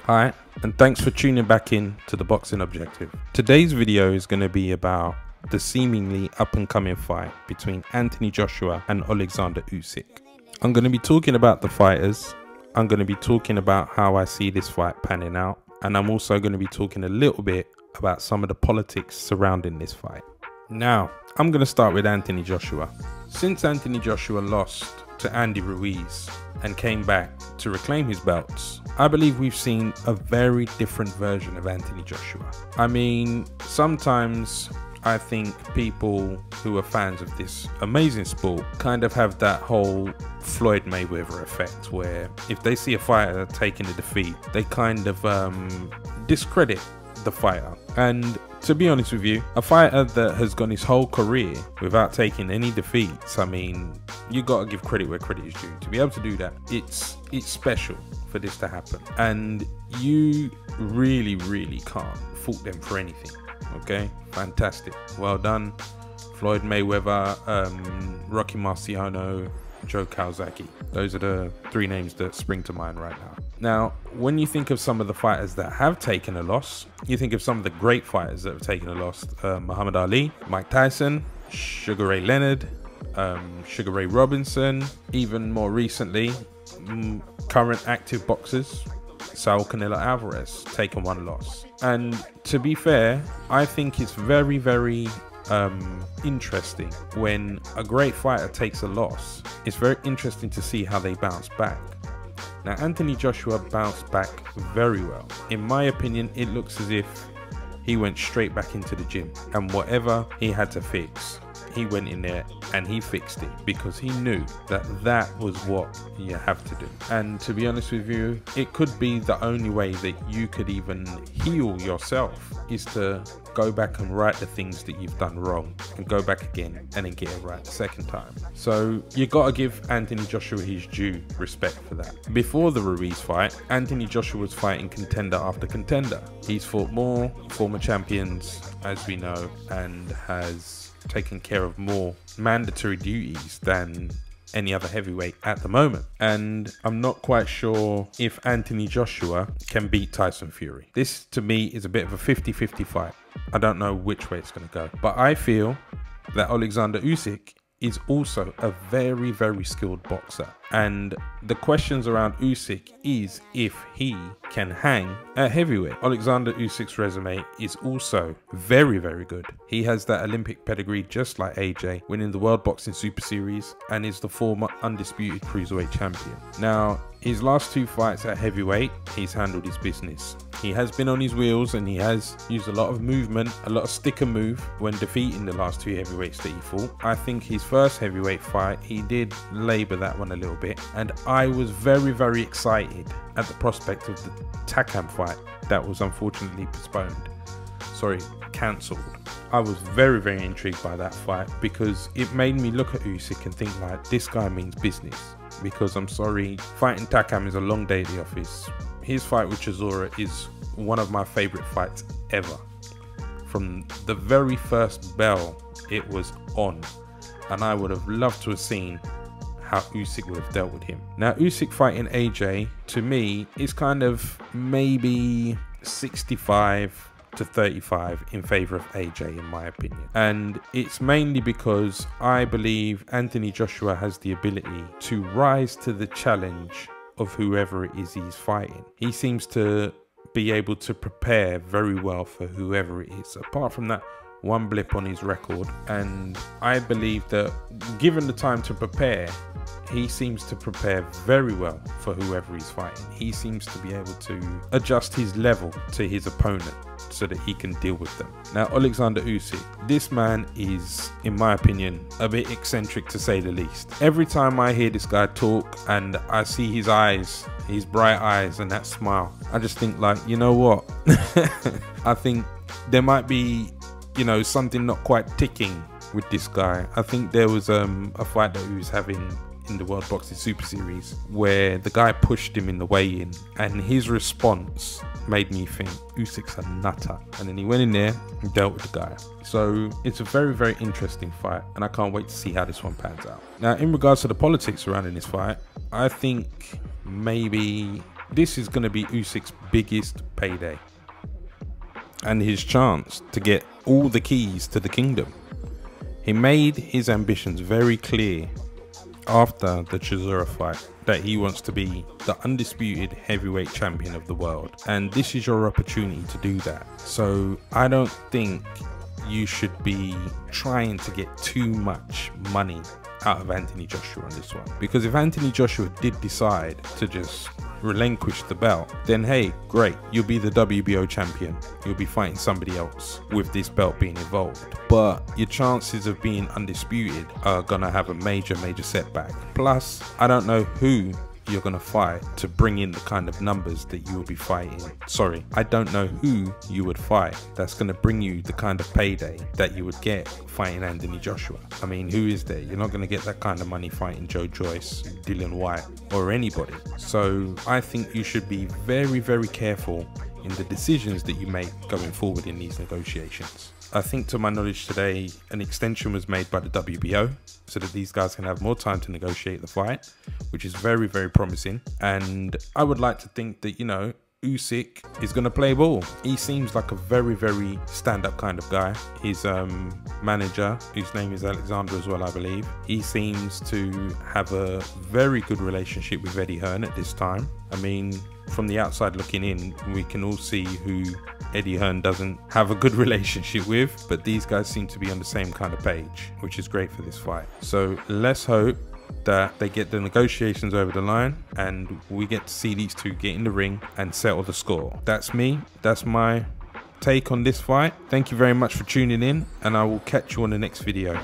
Hi, and thanks for tuning back in to the Boxing Objective. Today's video is going to be about the seemingly up-and-coming fight between Anthony Joshua and Alexander Usyk. I'm going to be talking about the fighters, I'm going to be talking about how I see this fight panning out, and I'm also going to be talking a little bit about some of the politics surrounding this fight. Now, I'm going to start with Anthony Joshua. Since Anthony Joshua lost to Andy Ruiz and came back to reclaim his belts, I believe we've seen a very different version of Anthony Joshua. I mean, sometimes I think people who are fans of this amazing sport kind of have that whole Floyd Mayweather effect, where if they see a fighter taking a defeat, they kind of discredit the fighter. And to be honest with you, a fighter that has gone his whole career without taking any defeats, I mean, you got to give credit where credit is due. To be able to do that, it's special for this to happen, and you really can't fault them for anything. Okay, fantastic, well done. Floyd Mayweather, Rocky Marciano, Joe Calzaghe, those are the three names that spring to mind right now. Now, when you think of some of the fighters that have taken a loss, you think of some of the great fighters that have taken a loss: Muhammad Ali, Mike Tyson, Sugar Ray Leonard, Sugar Ray Robinson, even more recently, current active boxers, Saul Canelo Alvarez, taken one loss. And to be fair, I think it's very interesting when a great fighter takes a loss. It's very interesting to see how they bounce back. Now, Anthony Joshua bounced back very well. In my opinion, it looks as if he went straight back into the gym, and whatever he had to fix, he went in there and he fixed it, because he knew that that was what you have to do. And to be honest with you, it could be the only way that you could even heal yourself, is to go back and right the things that you've done wrong, and go back again and then get it right the second time. So you got to give Anthony Joshua his due respect for that. Before the Ruiz fight, Anthony Joshua was fighting contender after contender. He's fought more former champions, as we know, and has taken care of more mandatory duties than any other heavyweight at the moment. And I'm not quite sure if Anthony Joshua can beat Tyson Fury. This to me is a bit of a 50-50 fight. I don't know which way it's going to go, but I feel that Alexander Usyk is also a very skilled boxer, and the questions around Usyk is if he can hang at heavyweight. Alexander Usyk's resume is also very good. He has that Olympic pedigree just like AJ, winning the World Boxing Super Series, and is the former undisputed cruiserweight champion. Now, his last two fights at heavyweight, he's handled his business. He has been on his wheels, and he has used a lot of movement, a lot of stick and move when defeating the last two heavyweights that he fought. I think his first heavyweight fight, he did labour that one a little bit, and I was very excited at the prospect of the Takam fight that was unfortunately cancelled. I was very intrigued by that fight, because it made me look at Usyk and think, like, this guy means business. Because I'm sorry, fighting Takam is a long day at the office. His fight with Chisora is one of my favourite fights ever. From the very first bell, it was on, and I would have loved to have seen how Usyk would have dealt with him. Now, Usyk fighting AJ, to me, is kind of maybe 65 to 35 in favor of AJ, in my opinion. And it's mainly because I believe Anthony Joshua has the ability to rise to the challenge of whoever it is he's fighting. He seems to be able to prepare very well for whoever it is, apart from that one blip on his record. And I believe that given the time to prepare, he seems to prepare very well for whoever he's fighting. He seems to be able to adjust his level to his opponent so that he can deal with them. Now, Alexander Usyk, this man is, in my opinion, a bit eccentric to say the least. Every time I hear this guy talk and I see his eyes, his bright eyes and that smile, I just think, like, you know what? I think there might be, you know, something not quite ticking with this guy. I think there was a fight that he was having in the World Boxing Super Series where the guy pushed him in the weigh-in, and his response made me think Usyk's a nutter, and then he went in there and dealt with the guy. So it's a very interesting fight, and I can't wait to see how this one pans out. Now, in regards to the politics surrounding this fight, I think maybe this is going to be Usyk's biggest payday and his chance to get all the keys to the kingdom. He made his ambitions very clear after the Chisora fight that he wants to be the undisputed heavyweight champion of the world, and this is your opportunity to do that. So I don't think you should be trying to get too much money out of Anthony Joshua on this one, because if Anthony Joshua did decide to just relinquish the belt, then hey, great, you'll be the WBO champion, you'll be fighting somebody else with this belt being involved, but your chances of being undisputed are gonna have a major setback. Plus, I don't know who you're gonna fight to bring in the kind of numbers that you will be fighting. Sorry, I don't know who you would fight that's gonna bring you the kind of payday that you would get fighting Anthony Joshua. I mean, who is there? You're not gonna get that kind of money fighting Joe Joyce, Dillian Whyte, or anybody. So I think you should be very careful in the decisions that you make going forward in these negotiations. I think, to my knowledge today, an extension was made by the WBO so that these guys can have more time to negotiate the fight, which is very promising. And I would like to think that, you know, Usyk is going to play ball. He seems like a very stand-up kind of guy. His manager, whose name is Alexander as well, I believe, he seems to have a very good relationship with Eddie Hearn at this time. I mean, from the outside looking in, we can all see who Eddie Hearn doesn't have a good relationship with, but these guys seem to be on the same kind of page, which is great for this fight. So let's hope that they get the negotiations over the line and we get to see these two get in the ring and settle the score. That's me. That's my take on this fight. Thank you very much for tuning in, and I will catch you on the next video.